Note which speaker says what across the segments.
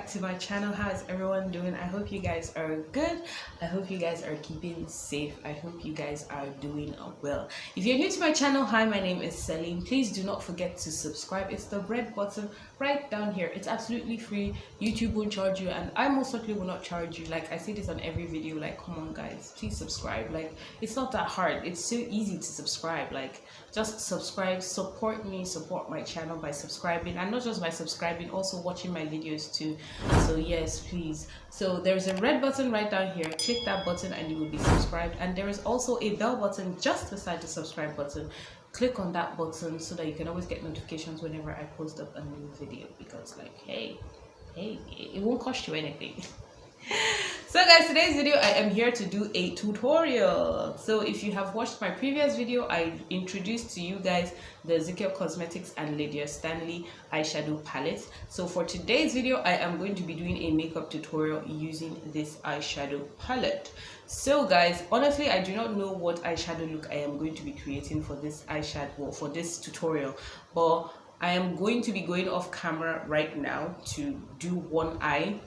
Speaker 1: to my channel. How is everyone doing? I hope you guys are good. I hope you guys are keeping safe. I hope you guys are doing well. If you're new to my channel, hi, my name is Celine. Please do not forget to subscribe. It's the red button right down here. It's absolutely free. YouTube won't charge you, and I most likely will not charge you. Like I say this on every video, like, come on guys, please subscribe. Like, it's not that hard. It's so easy to subscribe. Like, just subscribe, support me, support my channel by subscribing, and not just by subscribing, also watching my videos too. So yes, please. So there's a red button right down here. Click that button and you will be subscribed, and there is also a bell button just beside the subscribe button. Click on that button so that you can always get notifications whenever I post up a new video, because like, hey, it won't cost you anything. So guys, today's video I am here to do a tutorial. So if you have watched my previous video, I introduced to you guys the Zikel Cosmetics and Lady Stanley eyeshadow palette. So for today's video, I am going to be doing a makeup tutorial using this eyeshadow palette. So guys, honestly, I do not know what eyeshadow look I am going to be creating for this eyeshadow, for this tutorial, but I am going to be going off camera right now to do one eye.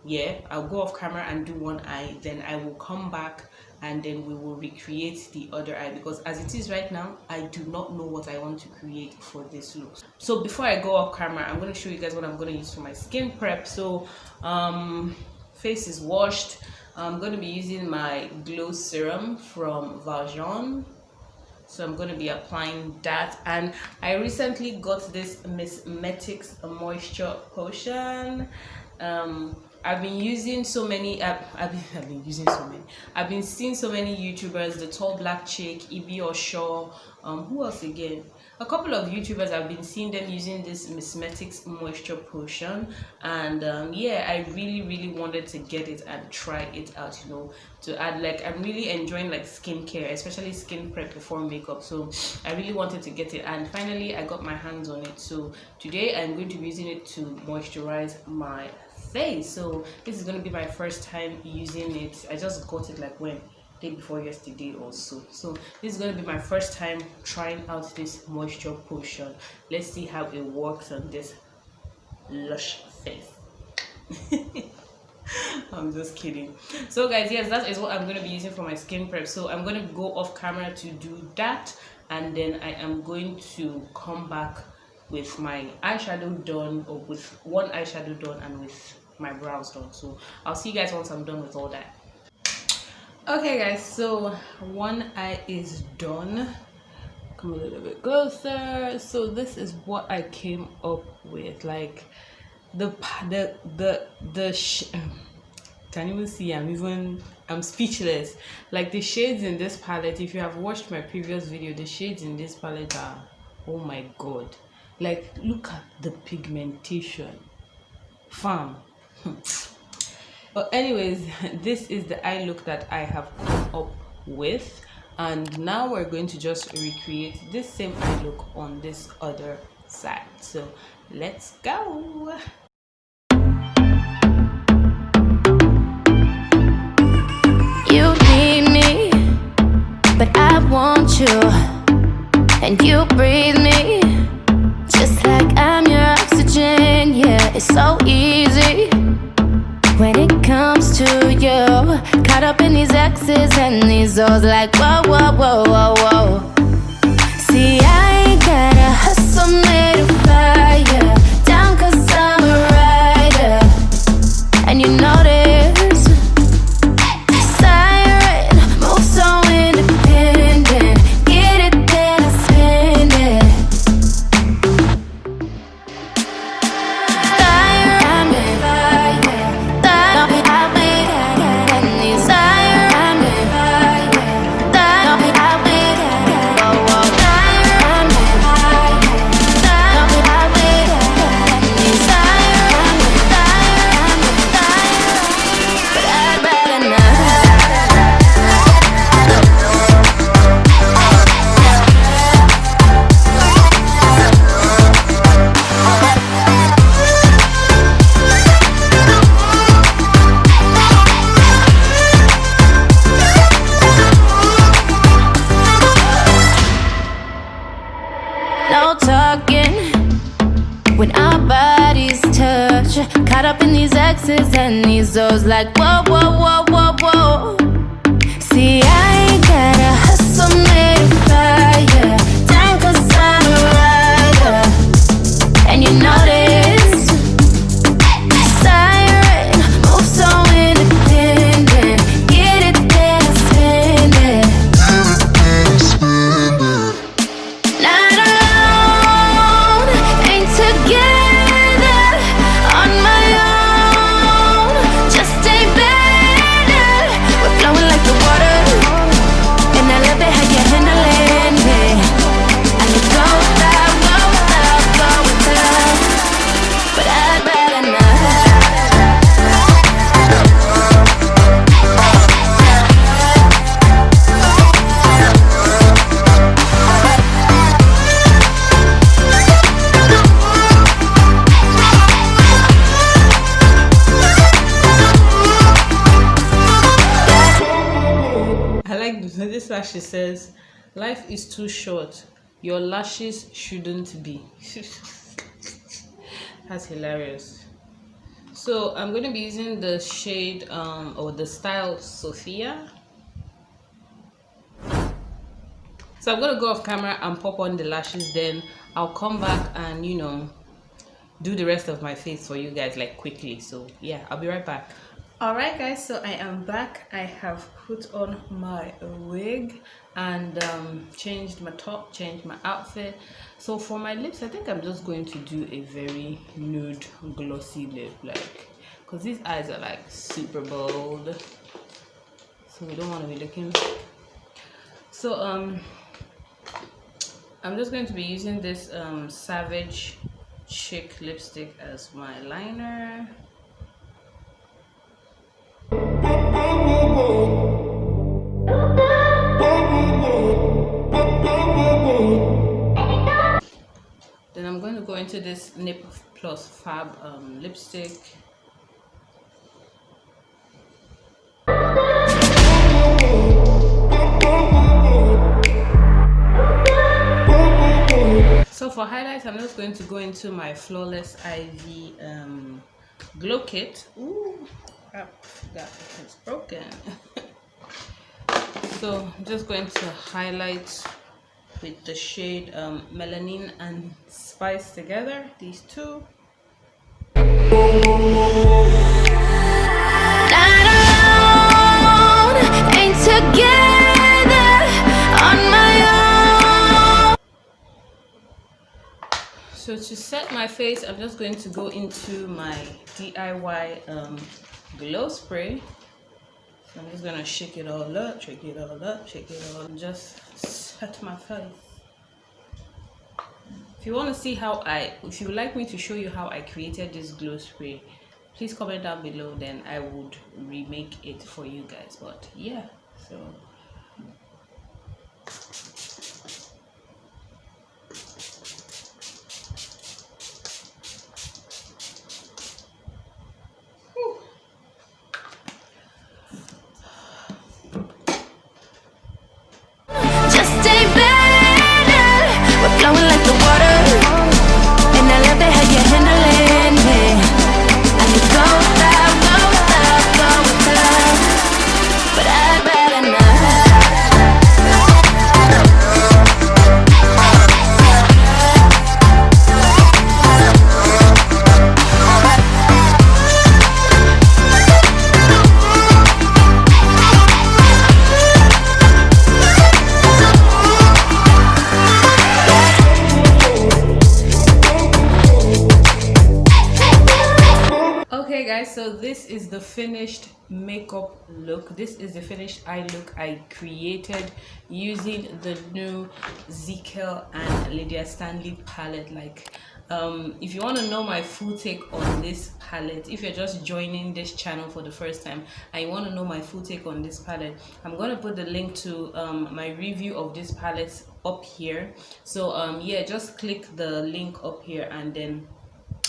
Speaker 1: Yeah, I'll go off camera and do one eye, then I will come back and then we will recreate the other eye, because as it is right now, I do not know what I want to create for this look. So before I go off camera, I'm going to show you guys what I'm going to use for my skin prep. So face is washed. I'm going to be using my glow serum from Valjean. So I'm going to be applying that, and I recently got this Cosmetics moisture potion. I've been using so many. I've been seeing so many YouTubers, the Tall Black Chick, Ibi or Shaw. Who else again? A couple of YouTubers, I've been seeing them using this Cosmetics moisture potion, and yeah, I really wanted to get it and try it out, you know, to add, like, I'm really enjoying like skincare, especially skin prep before makeup, so I really wanted to get it, and finally I got my hands on it. So today I'm going to be using it to moisturize my face. So this is going to be my first time using it. I just got it like when day before yesterday or so. So this is going to be my first time trying out this moisture potion. Let's see how it works on this lush face. I'm just kidding. So guys, yes, that is what I'm going to be using for my skin prep. So I'm going to go off camera to do that, and then I am going to come back with my eyeshadow done, or with one eyeshadow done and with my brows done. So I'll see you guys once I'm done with all that. Okay guys, so one eye is done. Come a little bit closer. So this is what I came up with. Like can you even see? I'm speechless. Like the shades in this palette, if you have watched my previous video, the shades in this palette are, oh my god, like look at the pigmentation, fam. But anyways, this is the eye look that I have come up with, and now we're going to just recreate this same eye look on this other side. So let's go.
Speaker 2: You need me, but I want you, and you breathe me just like I'm your oxygen. Yeah, it's so easy when it comes to you, caught up in these X's and these O's, like whoa, whoa, whoa, whoa, whoa. See, I ain't gotta hustle me to fire down, 'cause I'm a rider, and you know this. Siren, move so independent, get it, then I spend it. dropping these X's and these O's like whoa, whoa, whoa, whoa, whoa. See, I ain't gotta hustle, made a fire. Damn, 'cause I'm a rider. And you know this siren, move so independent. Get it, then spend it. Not alone, ain't together, on my own, just ain't better. We're flowing like the water, and I love it how you're handling it. I could go without, but I'd rather not.
Speaker 1: I like this lashes says, life is too short. Your lashes shouldn't be. That's hilarious. So I'm going to be using the shade or the style Sophia. So I'm going to go off camera and pop on the lashes, then I'll come back and do the rest of my face for you guys like quickly. So yeah, I'll be right back. All right guys, so I am back. I have put on my wig and changed my top, changed my outfit. So for my lips, I think I'm just going to do a very nude glossy lip, like, because these eyes are like super bold, so we don't want to be looking. So I'm just going to be using this Savage Chic lipstick as my liner. Then I'm going to go into this Nip Plus Fab lipstick. So for highlights, I'm just going to go into my Flawless Ivy Glow Kit. Ooh, crap, that is broken. So I'm just going to highlight with the shade Melanin and Spice together, these two.
Speaker 2: Not alone, ain't together, on my own.
Speaker 1: So to set my face, I'm just going to go into my DIY glow spray. So I'm just gonna shake it all up, shake it all up, shake it all, and just set my face. If you want to see how if you would like me to show you how I created this glow spray, please comment down below, then I would remake it for you guys. But yeah, so
Speaker 2: Just ain't better. We're flowing like the water, and I love it how you're handling it. I could go without, but I'd rather not.
Speaker 1: okay guys, so this is the finished makeup look. This is the finished eye look I created using the new Zikel and Lydia Stanley palette. Like if you want to know my full take on this palette, if you're just joining this channel for the first time and you want to know my full take on this palette, I'm going to put the link to my review of this palette up here. So yeah, just click the link up here and then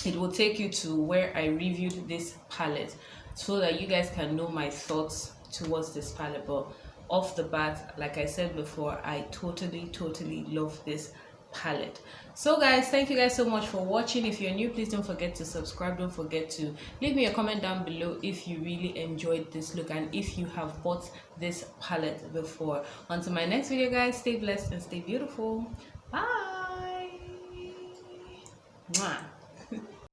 Speaker 1: it will take you to where I reviewed this palette so that you guys can know my thoughts towards this palette. But off the bat, like I said before, I totally love this palette. So guys, thank you guys so much for watching. If you're new, please don't forget to subscribe. Don't forget to leave me a comment down below if you really enjoyed this look and if you have bought this palette before. Until my next video guys, stay blessed and stay beautiful. Bye. Mwah.